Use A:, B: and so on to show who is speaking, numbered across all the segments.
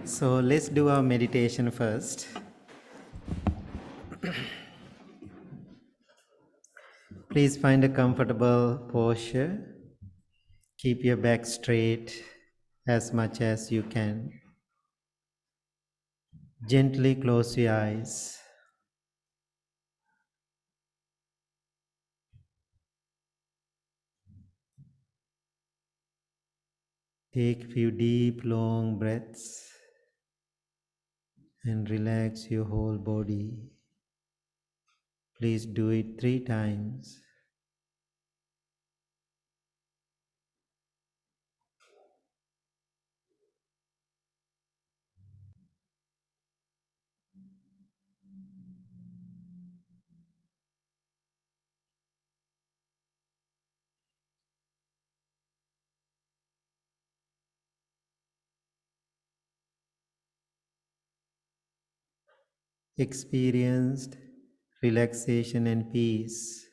A: So let's do our meditation first. Please find a comfortable posture. Keep your back straight as much as you can. Gently close your eyes. Take a few deep, long breaths and relax your whole body. Please do it 3 times. Experienced relaxation and peace.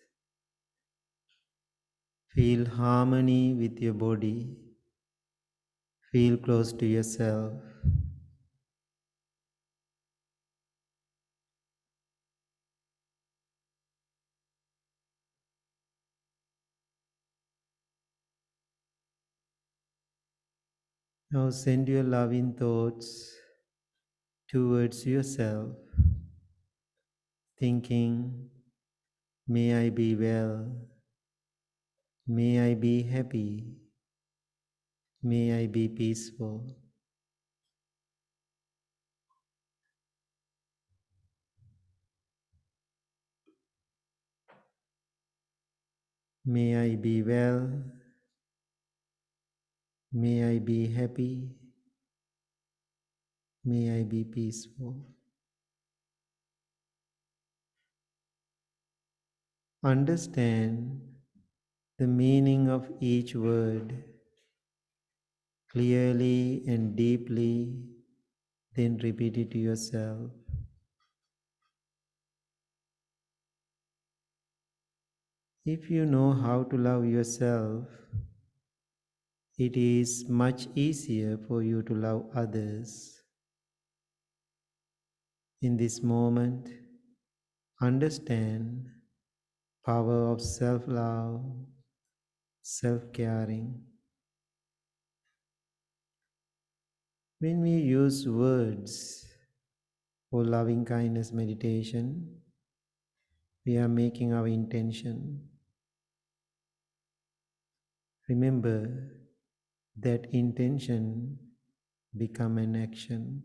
A: Feel harmony with your body. Feel close to yourself. Now send your loving thoughts towards yourself, thinking, may I be well, may I be happy, may I be peaceful, may I be well, may I be happy, may I be peaceful. Understand the meaning of each word clearly and deeply, then repeat it to yourself. If you know how to love yourself, it is much easier for you to love others. In this moment, understand power of self-love, self-caring. When we use words for loving kindness meditation, we are making our intention. Remember that intention become an action.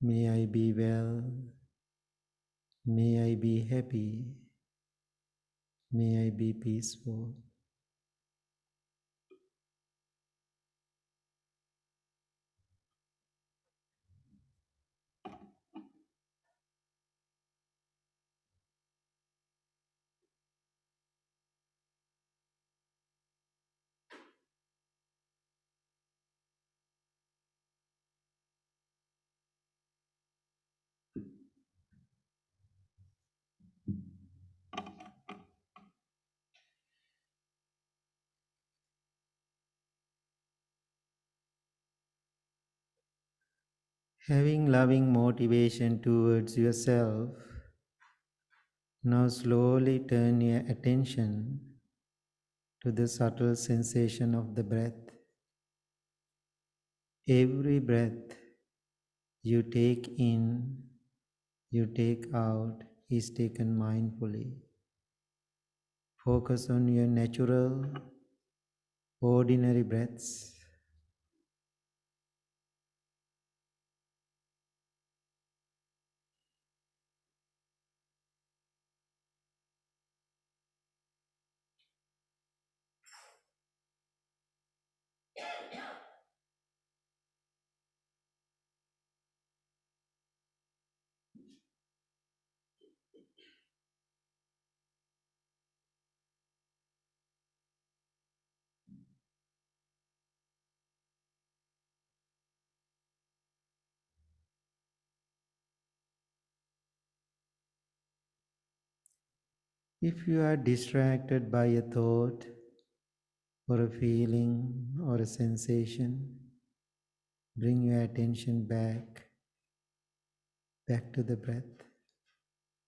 A: May I be well, may I be happy, may I be peaceful. Having loving motivation towards yourself, now slowly turn your attention to the subtle sensation of the breath. Every breath you take in, you take out, is taken mindfully. Focus on your natural, ordinary breaths. If you are distracted by a thought or a feeling or a sensation, Bring your attention back to the breath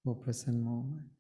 A: for present moment.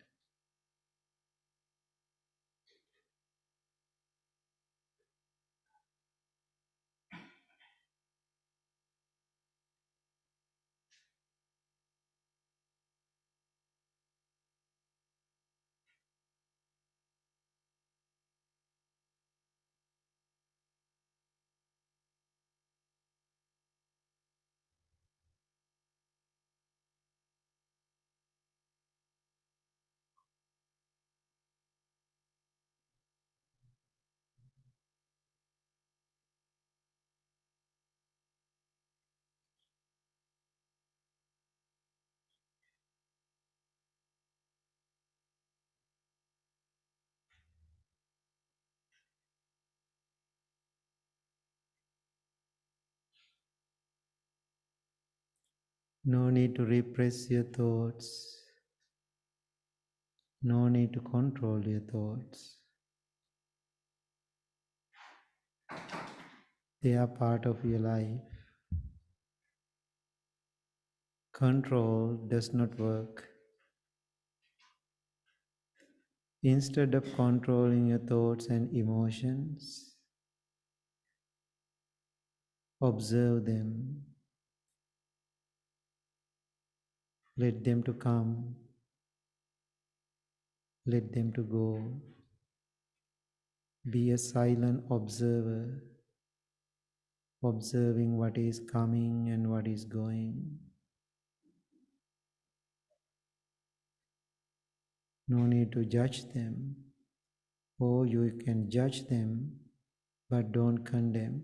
A: No need to repress your thoughts. No need to control your thoughts. They are part of your life. Control does not work. Instead of controlling your thoughts and emotions, observe them. Let them to come. Let them to go. Be a silent observer, observing what is coming and what is going. No need to judge them, or you can judge them, but don't condemn.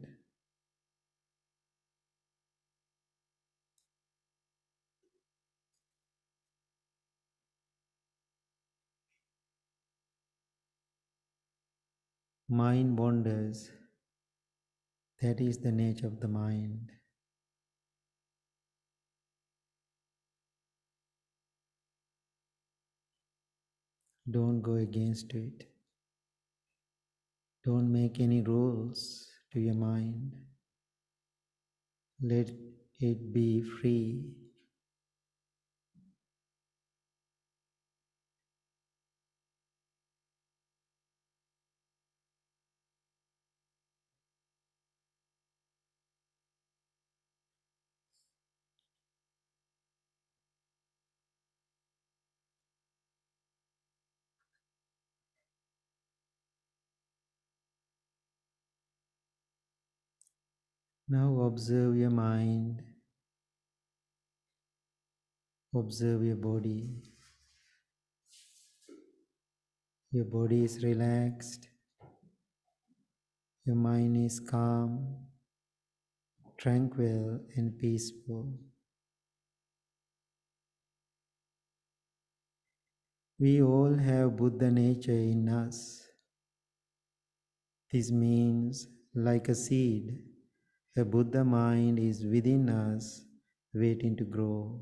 A: Mind wanders. That is the nature of the mind. Don't go against it. Don't make any rules to your mind. Let it be free. Now observe your mind, observe your body. Your body is relaxed, your mind is calm, tranquil and peaceful. We all have Buddha nature in us. This means, like a seed, a Buddha mind is within us, waiting to grow.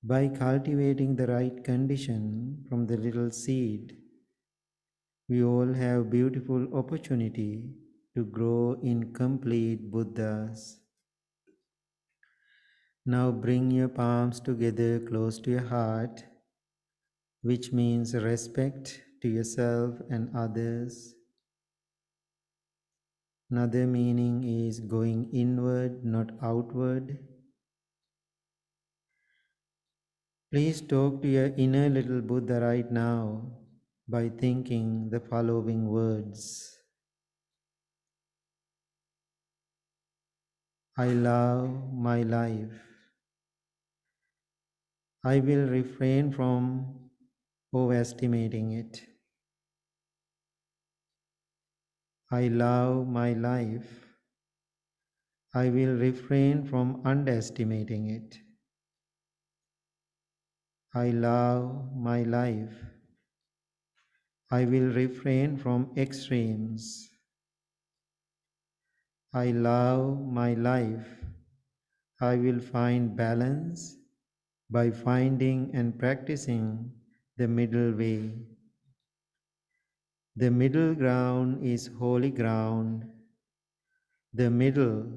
A: By cultivating the right condition from the little seed, we all have beautiful opportunity to grow in complete Buddhas. Now bring your palms together close to your heart, which means respect to yourself and others. Another meaning is going inward, not outward. Please talk to your inner little Buddha right now by thinking the following words. I love my life. I will refrain from overestimating it. I love my life. I will refrain from underestimating it. I love my life. I will refrain from extremes. I love my life. I will find balance by finding and practicing the middle way. The middle ground is holy ground. The middle,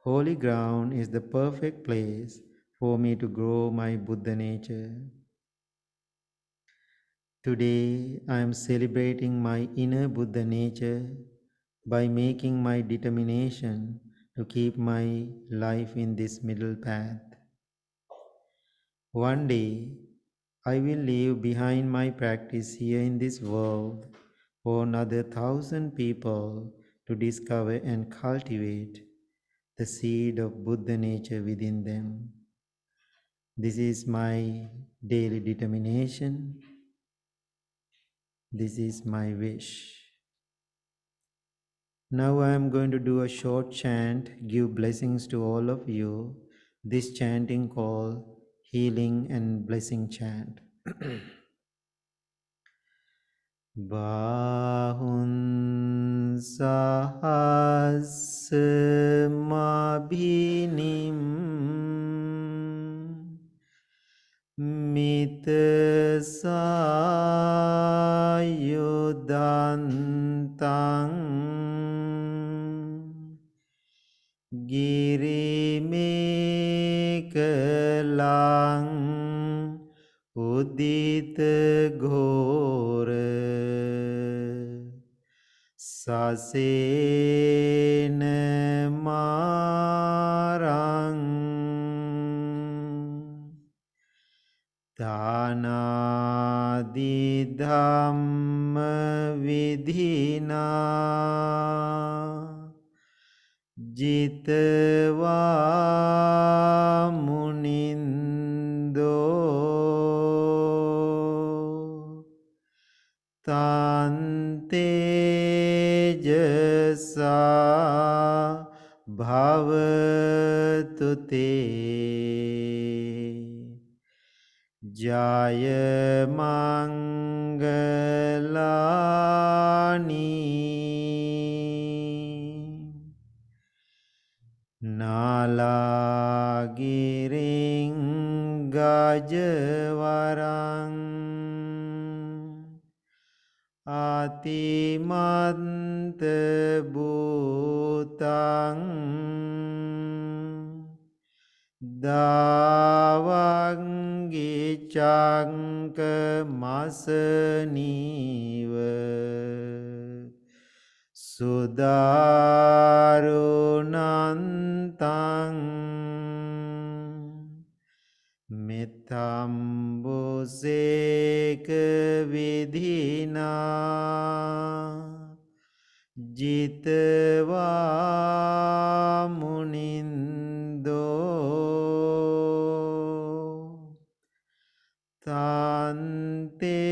A: holy ground, is the perfect place for me to grow my Buddha nature. Today I am celebrating my inner Buddha nature by making my determination to keep my life in this middle path. One day I will leave behind my practice here in this world for another 1,000 people to discover and cultivate the seed of Buddha nature within them. This is my daily determination. This is my wish. Now I am going to do a short chant, give blessings to all of you. This chanting called Healing and Blessing Chant. Bahun sahasmabhinim mitasayudantang Girimekelang udita ghore sasena marang Dhanadi dhamma vidhina jitva munindo tante jasa bhavatu te Jaya Mangalani Nalagiring Gajavarang Atimanta Bhutang Davangi Changka Masaniva Sudarunantang Mitambuseka Vidhina Jitva Munindo Tante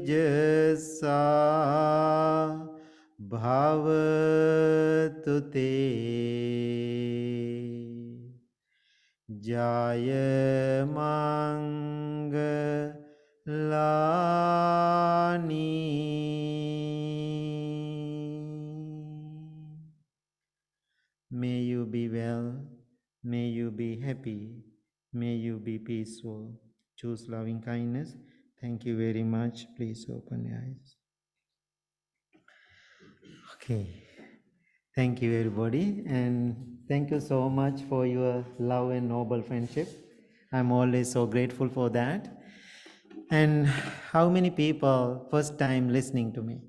A: Jasa Bhavatu Te Jaya Mangalani. May you be well, may you be happy, may you be peaceful. Choose loving kindness. Thank you very much. Please open your eyes. Okay. Thank you, everybody. And thank you so much for your love and noble friendship. I'm always so grateful for that. And how many people first time listening to me?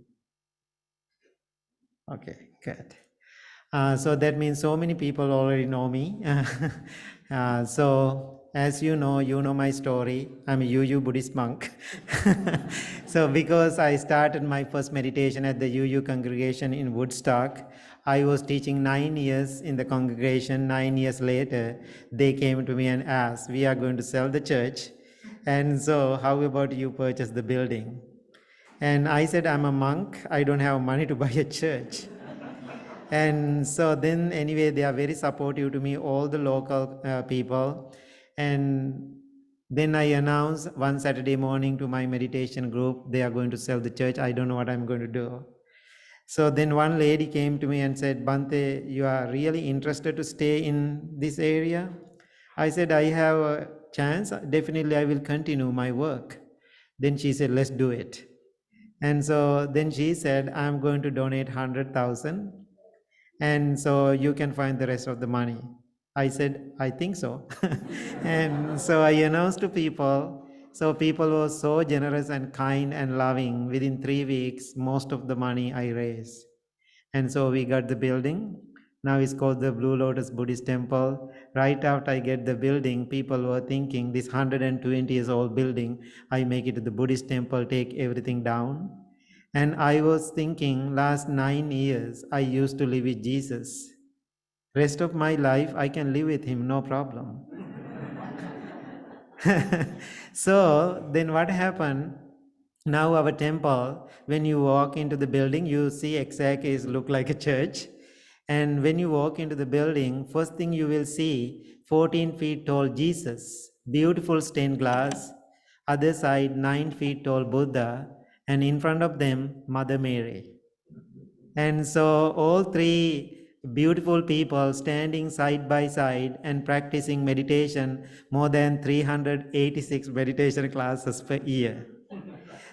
A: Okay, good. So that means so many people already know me. So as you know my story. I'm a UU Buddhist monk. So because I started my first meditation at the UU congregation in Woodstock, I was teaching 9 years in the congregation. 9 years later, they came to me and asked, we are going to sell the church. And so how about you purchase the building? And I said, I'm a monk. I don't have money to buy a church. And so then anyway, they are very supportive to me, all the local people. And then I announced one Saturday morning to my meditation group, they are going to sell the church. I don't know what I'm going to do. So then one lady came to me and said, Bhante, you are really interested to stay in this area? I said, I have a chance. Definitely I will continue my work. Then she said, let's do it. And so then she said, I'm going to donate 100,000. and so you can find the rest of the money. I said, I think so. And so I announced to people. So people were so generous and kind and loving. Within 3 weeks, most of the money I raised. And so we got the building. Now it's called the Blue Lotus Buddhist Temple. Right after I get the building, people were thinking this 120 years old building, I make it to the Buddhist temple, take everything down. And I was thinking last 9 years, I used to live with Jesus. Rest of my life, I can live with him, no problem. So then what happened? Now our temple, when you walk into the building, you see exactly it look like a church. And when you walk into the building, first thing you will see 14 feet tall Jesus, beautiful stained glass. Other side, 9 feet tall Buddha, and in front of them, Mother Mary. And so all three beautiful people standing side by side and practicing meditation, more than 386 meditation classes per year.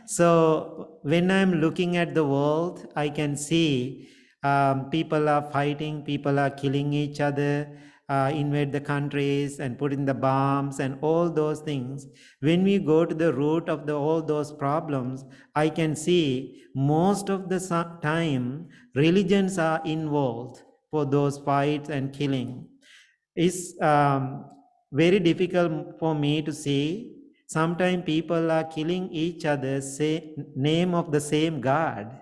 A: So when I'm looking at the world, I can see people are fighting, people are killing each other, invade the countries and put in the bombs and all those things. When we go to the root of all those problems, I can see most of the time religions are involved for those fights and killing. It's very difficult for me to see. Sometimes people are killing each other, say name of the same God.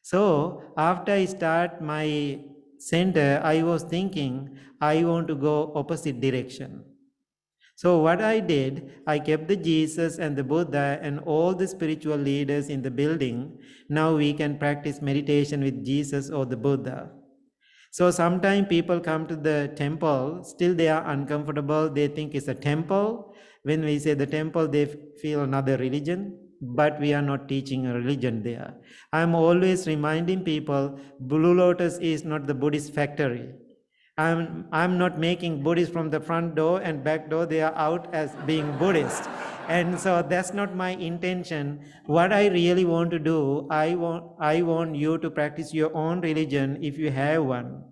A: So after I start my center, I was thinking I want to go opposite direction. So what I did, I kept the Jesus and the Buddha and all the spiritual leaders in the building. Now we can practice meditation with Jesus or the Buddha. So sometimes people come to the temple, still they are uncomfortable. They think it's a temple. When we say the temple, they feel another religion, but we are not teaching a religion there. I'm always reminding people, Blue Lotus is not the Buddhist factory. I'm not making Buddhists from the front door and back door, they are out as being Buddhist. And so that's not my intention. What I really want to do, I want you to practice your own religion if you have one.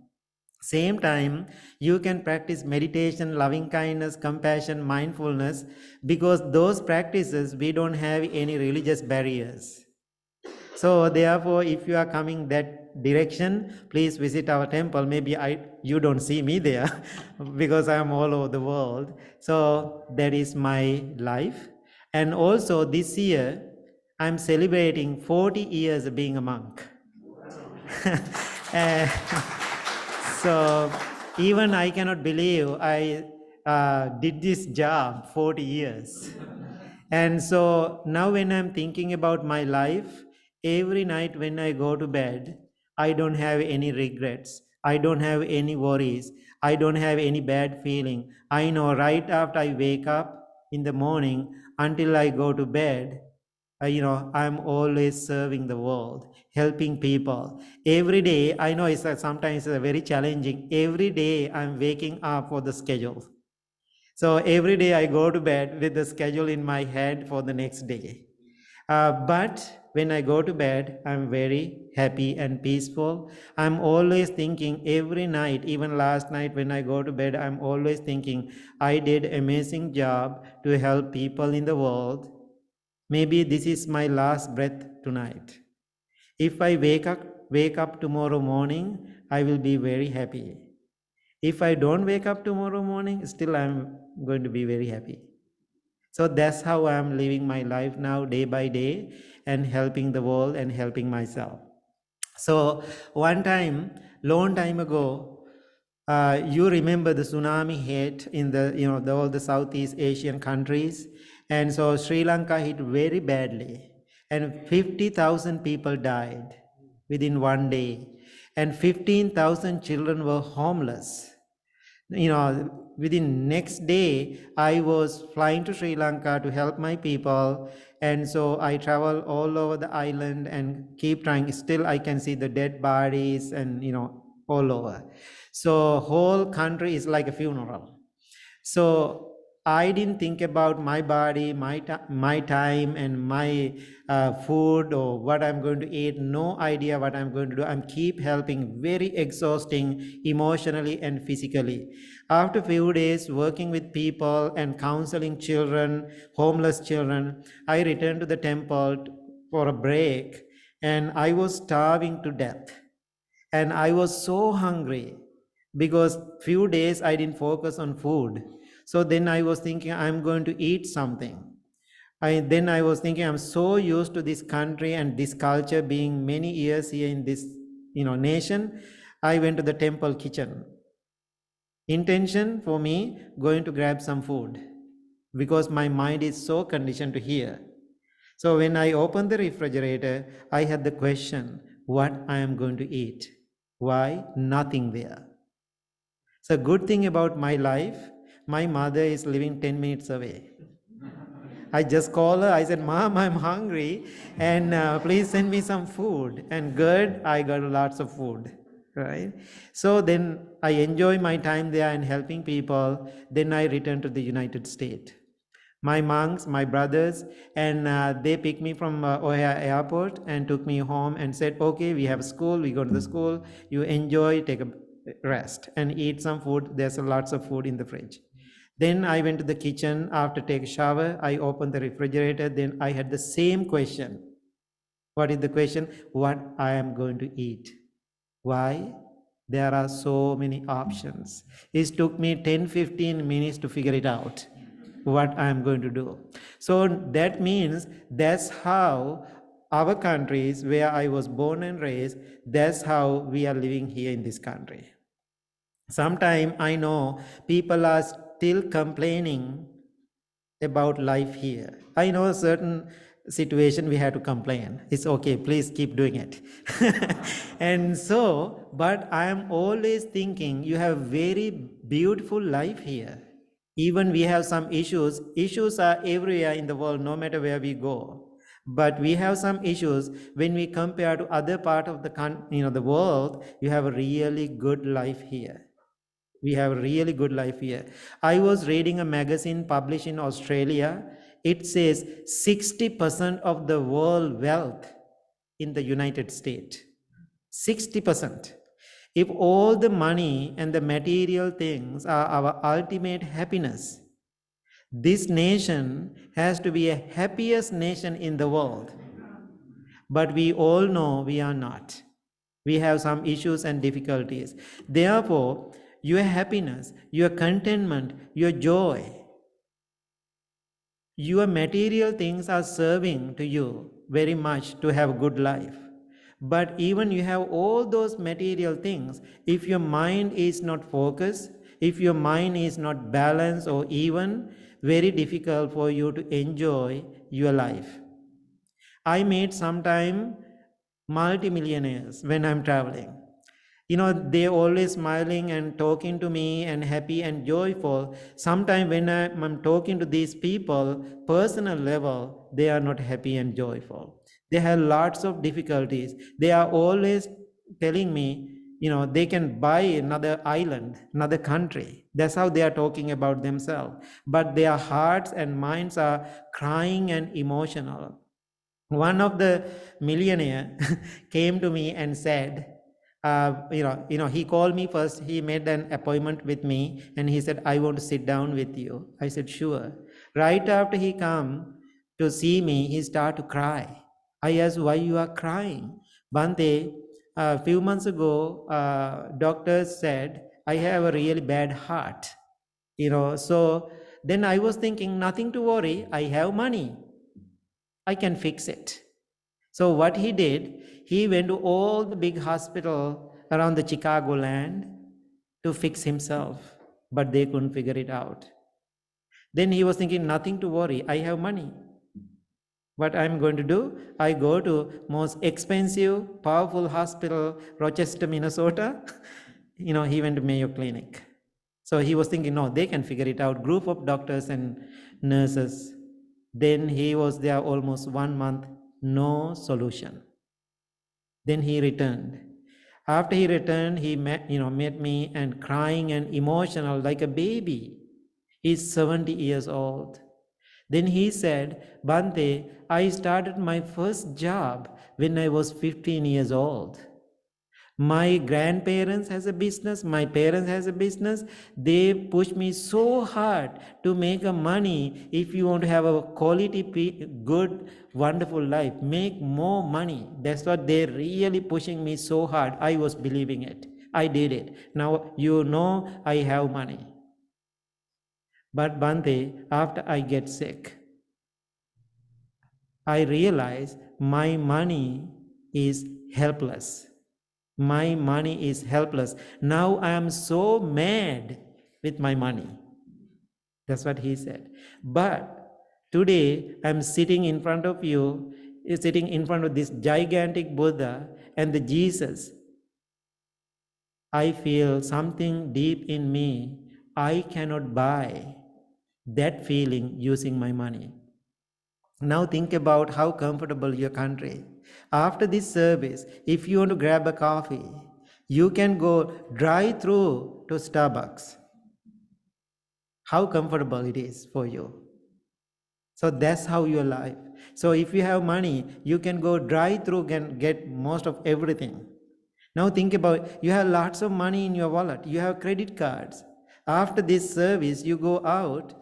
A: Same time, you can practice meditation, loving kindness, compassion, mindfulness, because those practices, we don't have any religious barriers. So therefore, if you are coming that direction, please visit our temple. Maybe you don't see me there because I am all over the world. So that is my life. And also this year, I'm celebrating 40 years of being a monk. Uh, so even I cannot believe I did this job 40 years. And so now when I'm thinking about my life, every night when I go to bed, I don't have any regrets. I don't have any worries. I don't have any bad feeling. I know right after I wake up in the morning until I go to bed, I'm always serving the world, helping people. Every day, I know sometimes it's very challenging. Every day I'm waking up for the schedule. So every day I go to bed with the schedule in my head for the next day. But when I go to bed, I'm very happy and peaceful. I'm always thinking every night, even last night when I go to bed, I'm always thinking I did an amazing job to help people in the world. Maybe this is my last breath tonight. If I wake up tomorrow morning, I will be very happy. If I don't wake up tomorrow morning, still I'm going to be very happy. So that's how I'm living my life now, day by day, and helping the world and helping myself. So one time, long time ago, you remember the tsunami hit in all the Southeast Asian countries, and so Sri Lanka hit very badly, and 50,000 people died within one day, and 15,000 children were homeless. Within next day, I was flying to Sri Lanka to help my people. And so I travel all over the island and keep trying. Still, I can see the dead bodies and, all over. So whole country is like a funeral. So I didn't think about my body, my time, and my food or what I'm going to eat. No idea what I'm going to do. I'm keep helping, very exhausting emotionally and physically. After few days working with people and counseling children, homeless children, I returned to the temple for a break, and I was starving to death. And I was so hungry because few days I didn't focus on food. So then I was thinking I'm going to eat something. Then I was thinking I'm so used to this country and this culture, being many years here in this nation. I went to the temple kitchen. Intention for me, going to grab some food because my mind is so conditioned to hear. So when I opened the refrigerator, I had the question, what I am going to eat? Why? Nothing there. So good thing about my life, my mother is living 10 minutes away. I just called her, I said, Mom, I'm hungry, and please send me some food. And good, I got lots of food, right? So then I enjoy my time there and helping people. Then I returned to the United States. My monks, my brothers, and they picked me from Ohio airport and took me home and said, okay, we have school, we go to the school, you enjoy, take a rest and eat some food. There's lots of food in the fridge. Then I went to the kitchen after take a shower. I opened the refrigerator. Then I had the same question. What is the question? What I am going to eat. Why? There are so many options. It took me 10-15 minutes to figure it out what I am going to do. So that means that's how our countries where I was born and raised, that's how we are living here in this country. Sometimes I know people are still complaining about life here. I know a certain situation we have to complain. It's okay, please keep doing it. And so, but I am always thinking you have very beautiful life here. Even we have some issues. Issues are everywhere in the world, no matter where we go. But we have some issues when we compare to other part of the world. You have a really good life here. We have a really good life here. I was reading a magazine published in Australia. It says 60% of the world wealth in the United States. 60%. If all the money and the material things are our ultimate happiness, this nation has to be a happiest nation in the world. But we all know we are not. We have some issues and difficulties. Therefore, your happiness, your contentment, your joy, your material things are serving to you very much to have a good life. But even you have all those material things, if your mind is not focused, if your mind is not balanced or even, very difficult for you to enjoy your life. I meet sometime multimillionaires when I'm traveling. They always smiling and talking to me and happy and joyful. Sometimes when I'm talking to these people, personal level, they are not happy and joyful. They have lots of difficulties. They are always telling me, they can buy another island, another country. That's how they are talking about themselves. But their hearts and minds are crying and emotional. One of the millionaire came to me and said, he called me first. He made an appointment with me, and he said, "I want to sit down with you." I said, "Sure." Right after he come to see me, he started to cry. I asked, "Why you are crying?" Bhante, a few months ago, doctors said I have a really bad heart. So then I was thinking, nothing to worry. I have money. I can fix it. So what he did, he went to all the big hospital around the Chicagoland to fix himself, but they couldn't figure it out. Then he was thinking, nothing to worry, I have money. What I'm going to do, I go to most expensive, powerful hospital, Rochester, Minnesota. He went to Mayo Clinic. So he was thinking, no, they can figure it out. Group of doctors and nurses. Then he was there almost 1 month, no solution. Then he returned. After he returned, he met me and crying and emotional like a baby. He's 70 years old. Then he said, Bhante, I started my first job when I was 15 years old. My grandparents has a business, my parents has a business. They push me so hard to make a money. If you want to have a quality, good, wonderful life, make more money. That's what they're really pushing me so hard. I was believing it. I did it. Now you know I have money. But Bhante, after I get sick, I realize my money is helpless. My money is helpless. Now I am so mad with my money. That's what he said. But today I'm sitting in front of you, sitting in front of this gigantic Buddha and the Jesus. I feel something deep in me. I cannot buy that feeling using my money. Now think about how comfortable your country. After this service, if you want to grab a coffee, you can go drive through to Starbucks. How comfortable it is for you. So that's how your life. So if you have money, you can go drive through and get most of everything. Now think about, you have lots of money in your wallet. You have credit cards. After this service, you go out.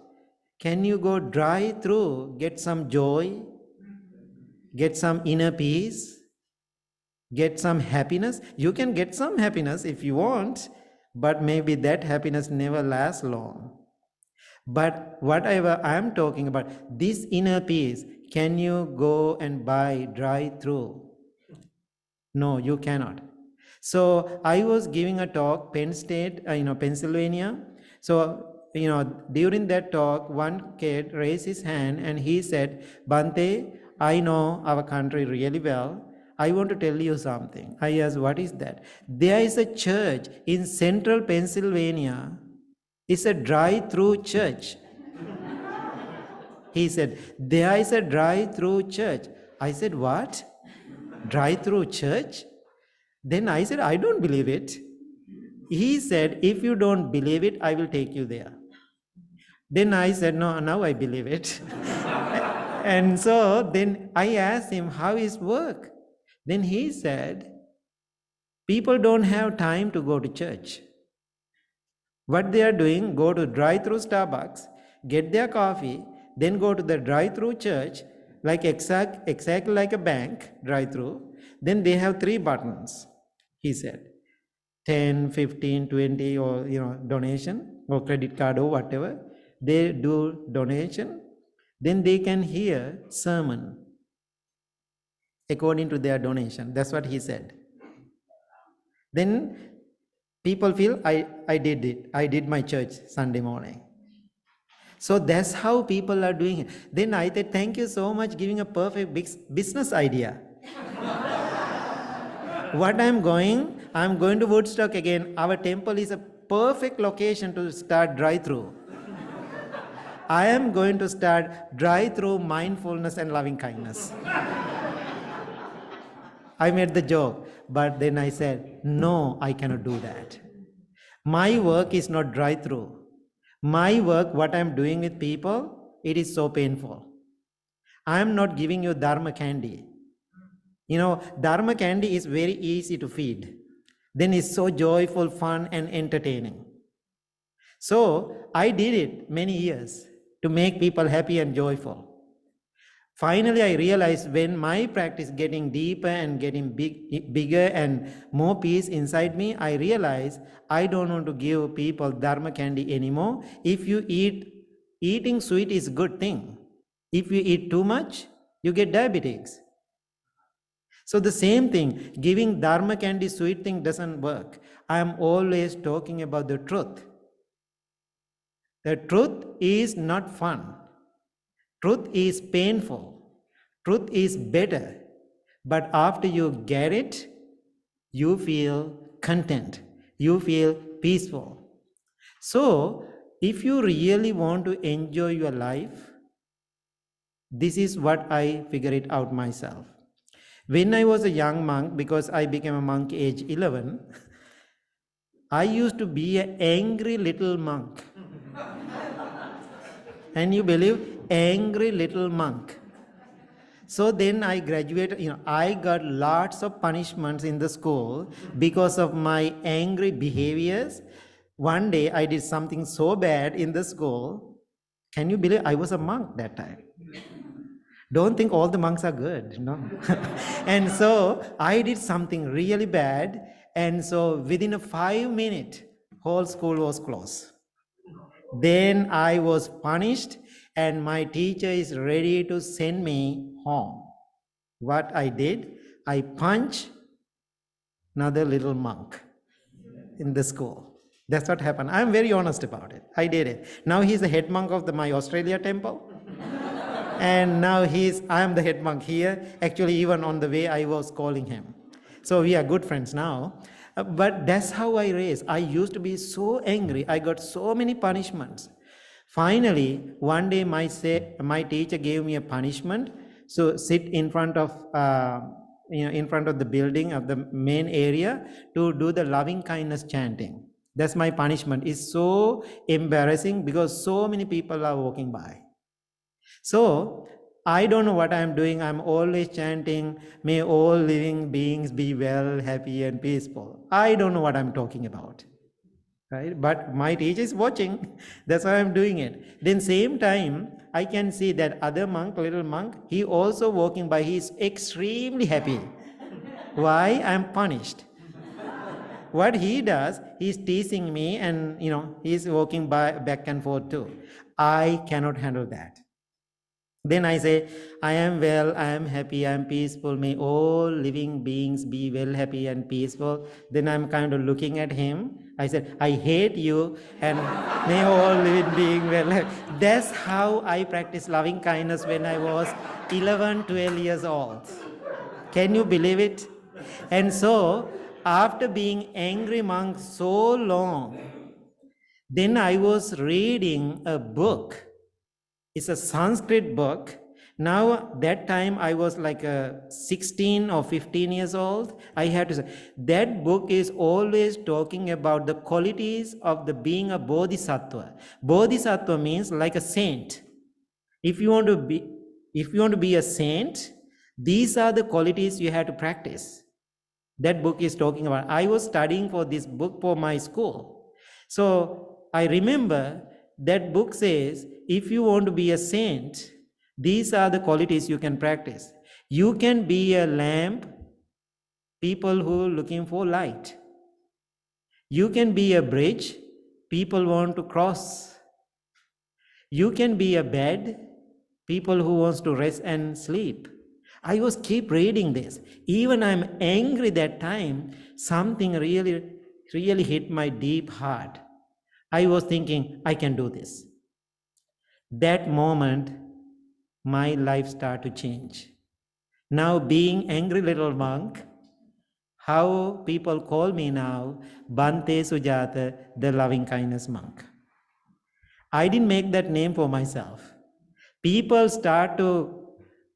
A: Can you go drive through, get some joy, get some inner peace, get some happiness? You can get some happiness if you want, but maybe that happiness never lasts long. But whatever I am talking about, this inner peace, can you go and buy drive through? No, you cannot. So I was giving a talk, Penn State, Pennsylvania. So, during that talk, one kid raised his hand and he said, Bhante, I know our country really well. I want to tell you something. I asked, what is that? There is a church in central Pennsylvania. It's a drive-through church. He said, there is a drive-through church. I said, what? Drive-through church? Then I said, I don't believe it. He said, if you don't believe it, I will take you there. Then I said, no, now I believe it. And so then I asked him, how is work? Then he said, people don't have time to go to church. What they are doing, go to drive-through Starbucks, get their coffee, then go to the drive-through church, like exactly like a bank drive-through. Then they have 3 buttons, he said, 10, 15, 20, or donation or credit card or whatever. They do donation, then they can hear sermon according to their donation. That's what he said. Then people feel, I did it. I did my church Sunday morning. So that's how people are doing it. Then I said, thank you so much giving a perfect business idea. What I'm going to Woodstock again. Our temple is a perfect location to start drive-through. I am going to start drive-through mindfulness and loving kindness. I made the joke, but then I said, no, I cannot do that. My work is not drive-through. My work, what I'm doing with people, it is so painful. I'm not giving you Dharma candy. Dharma candy is very easy to feed. Then it's so joyful, fun, and entertaining. So I did it many years to make people happy and joyful. Finally, I realized when my practice getting deeper and getting bigger and more peace inside me, I realized I don't want to give people Dharma candy anymore. If you eating sweet is a good thing. If you eat too much, you get diabetics. So the same thing, giving Dharma candy sweet thing doesn't work. I am always talking about the truth. The truth is not fun. Truth is painful. Truth is better. But after you get it, you feel content. You feel peaceful. So, if you really want to enjoy your life, this is what I figured out myself. When I was a young monk, because I became a monk age 11, I used to be an angry little monk. And you believe, angry little monk. So then I graduated, I got lots of punishments in the school because of my angry behaviors. One day I did something so bad in the school. Can you believe I was a monk that time? Don't think all the monks are good, no. And so I did something really bad. And so within a 5 minute, whole school was closed. Then I was punished and my teacher is ready to send me home. What I did, I punched another little monk in the school. That's what happened. I'm very honest about it. I did it. Now he's the head monk of my Australia temple. And now I'm the head monk here. Actually, even on the way, I was calling him. So we are good friends now. But that's how I raised. I used to be so angry. I got so many punishments. Finally, one day my teacher gave me a punishment. So sit in front of in front of the building of the main area to do the loving kindness chanting. That's my punishment. It's so embarrassing because so many people are walking by. So I don't know what I'm doing. I'm always chanting, may all living beings be well, happy, and peaceful. I don't know what I'm talking about. Right? But my teacher is watching. That's why I'm doing it. Then same time, I can see that other monk, little monk, he also walking by. He's extremely happy. Why? I'm punished. What he does, he's teasing me and he's walking by back and forth too. I cannot handle that. Then I say, I am well, I am happy, I am peaceful. May all living beings be well, happy, and peaceful. Then I'm kind of looking at him. I said, I hate you, and may all living beings well, happy. That's how I practiced loving kindness when I was 11, 12 years old. Can you believe it? And so, after being angry monk so long, then I was reading a book. It's a Sanskrit book. Now, that time I was like 16 or 15 years old. I had to say, that book is always talking about the qualities of the being a bodhisattva. Bodhisattva means like a saint. If you want to be a saint, these are the qualities you have to practice. That book is talking about. I was studying for this book for my school. So I remember that book says, if you want to be a saint, these are the qualities you can practice. You can be a lamp, people who are looking for light. You can be a bridge, people want to cross. You can be a bed, people who wants to rest and sleep. I was keep reading this. Even I'm angry that time, something really, really hit my deep heart. I was thinking, I can do this. That moment, my life started to change. Now, being angry little monk, how people call me now, Bhante Sujatha, the loving kindness monk. I didn't make that name for myself. People start to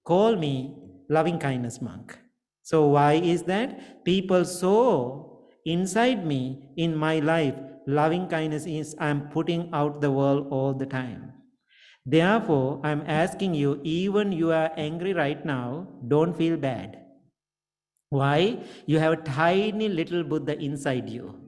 A: call me loving kindness monk. So why is that? People saw inside me, in my life, loving kindness is I'm putting out the world all the time. Therefore, I'm asking you, even you are angry right now, don't feel bad. Why? You have a tiny little Buddha inside you.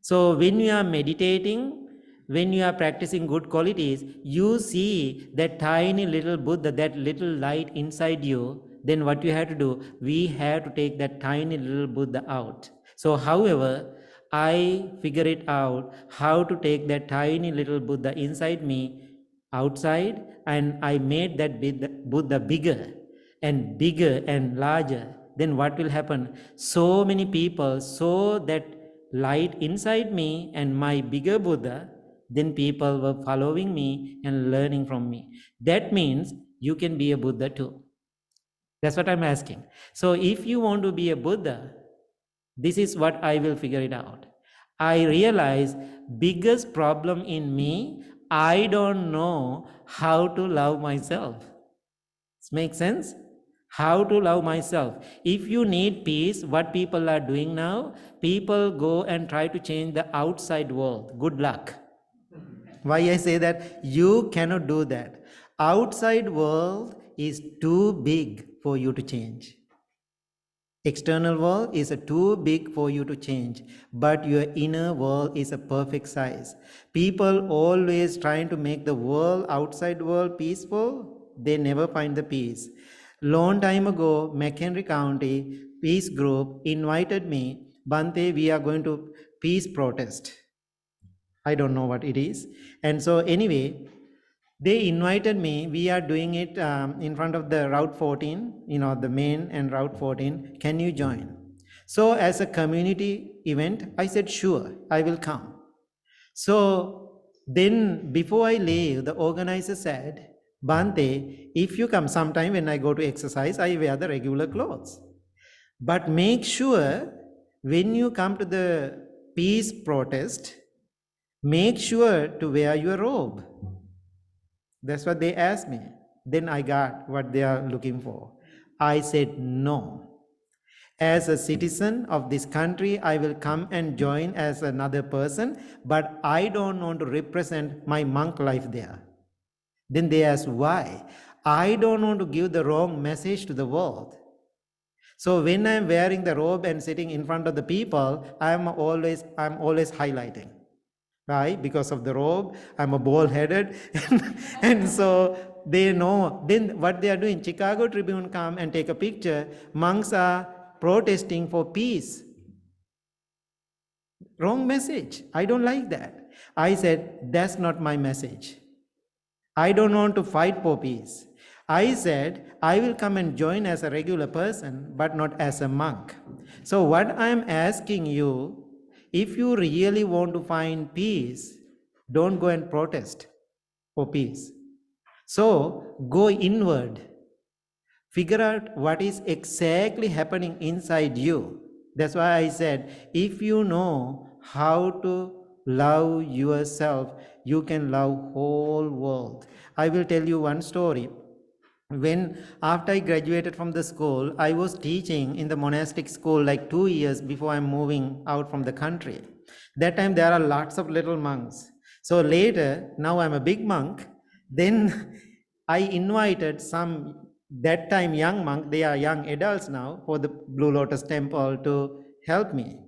A: So when you are meditating, when you are practicing good qualities, you see that tiny little Buddha, that little light inside you. Then what you have to do? We have to take that tiny little Buddha out. So however, I figure it out how to take that tiny little Buddha inside me outside, and I made that Buddha bigger and larger. Then what will happen? So many people saw that light inside me and my bigger Buddha, then people were following me and learning from me. That means you can be a Buddha too. That's what I'm asking. So if you want to be a Buddha, this is what I will figure it out. I realize biggest problem in me, I don't know how to love myself. Does it make sense? How to love myself. If you need peace, what people are doing now, people go and try to change the outside world. Good luck. Why I say that? You cannot do that. Outside world is too big for you to change. External world is too big for you to change, but your inner world is a perfect size. People always trying to make the world, outside world peaceful, they never find the peace. Long time ago, McHenry County Peace Group invited me, Bhante, we are going to peace protest. I don't know what it is. And so anyway, they invited me. We are doing it in front of the Route 14, the main and Route 14. Can you join? So as a community event, I said, sure, I will come. So then before I leave, the organizer said, Bhante, if you come sometime when I go to exercise, I wear the regular clothes. But make sure when you come to the peace protest, make sure to wear your robe. That's what they asked me. Then I got what they are looking for. I said no. As a citizen of this country, I will come and join as another person, but I don't want to represent my monk life there. Then they asked why. I don't want to give the wrong message to the world. So when I'm wearing the robe and sitting in front of the people, I'm always highlighting. Right? Because of the robe, I'm a bald-headed. And so they know. Then what they are doing, Chicago Tribune come and take a picture. Monks are protesting for peace. Wrong message. I don't like that. I said, that's not my message. I don't want to fight for peace. I said, I will come and join as a regular person, but not as a monk. So what I am asking you, if you really want to find peace, don't go and protest for peace. So go inward. Figure out what is exactly happening inside you. That's why I said, if you know how to love yourself, you can love whole world. I will tell you one story. When after I graduated from the school, I was teaching in the monastic school like 2 years before I'm moving out from the country. That time there are lots of little monks. So later, now I'm a big monk. Then I invited some, that time young monk, they are young adults now, for the Blue Lotus temple to help me.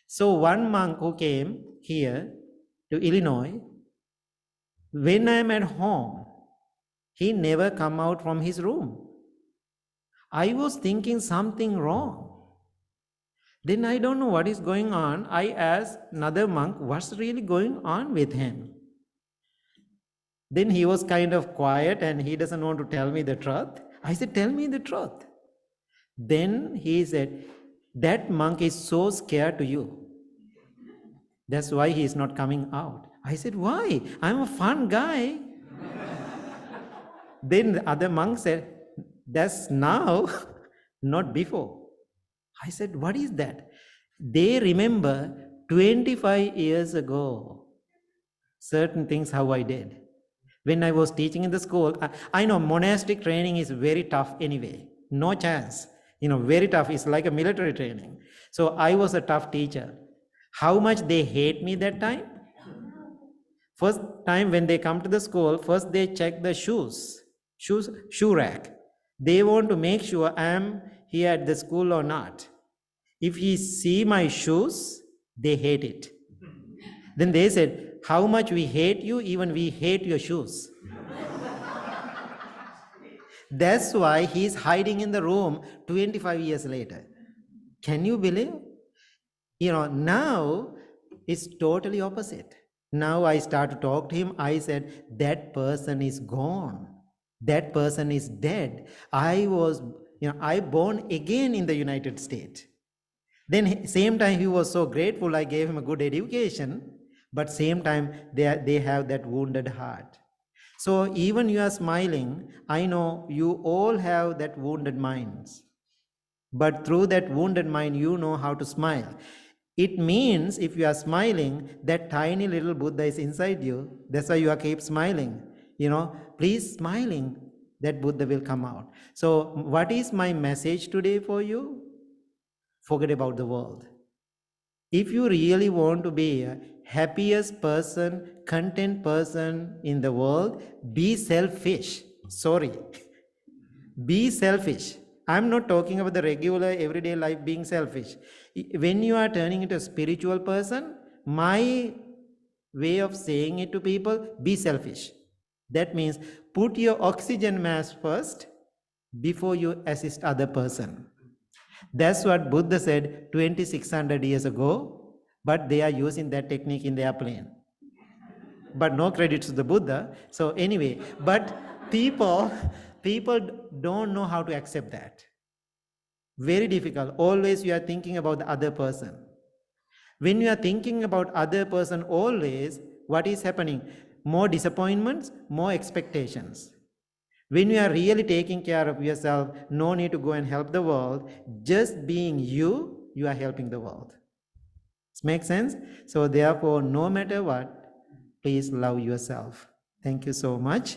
A: So one monk who came here to Illinois, when I'm at home, he never come out from his room. I was thinking something wrong. Then I don't know what is going on. I asked another monk, what's really going on with him? Then he was kind of quiet and he doesn't want to tell me the truth. I said, tell me the truth. Then he said, that monk is so scared to you. That's why he is not coming out. I said, why? I'm a fun guy. Then the other monk said, that's now, not before. I said, what is that? They remember 25 years ago, certain things how I did. When I was teaching in the school, I know monastic training is very tough anyway. No chance. Very tough. It's like a military training. So I was a tough teacher. How much they hate me that time? First time when they come to the school, first they check the shoe rack. They want to make sure I am here at the school or not. If he see my shoes, they hate it. Then they said, how much we hate you, even we hate your shoes. That's why he's hiding in the room 25 years later. Can you believe? Now it's totally opposite. Now I start to talk to him. I said, that person is gone. That person is dead. I born again in the United States. Then same time he was so grateful, I gave him a good education, but same time they have that wounded heart. So even you are smiling, I know you all have that wounded minds. But through that wounded mind, you know how to smile. It means if you are smiling, that tiny little Buddha is inside you. That's why you keep smiling. Please smiling, that Buddha will come out. So what is my message today for you? Forget about the world. If you really want to be a happiest person, content person in the world, be selfish. Sorry. Be selfish. I'm not talking about the regular everyday life being selfish. When you are turning into a spiritual person, my way of saying it to people, be selfish. That means put your oxygen mask first before you assist other person. That's what Buddha said 2600 years ago, but they are using that technique in their plane. But no credit to the Buddha. So anyway, but people don't know how to accept that. Very difficult. Always you are thinking about the other person. When you are thinking about other person always, what is happening? More disappointments, more expectations. When you are really taking care of yourself, no need to go and help the world. Just being you, you are helping the world. Does it make sense? So therefore, no matter what, please love yourself. Thank you so much.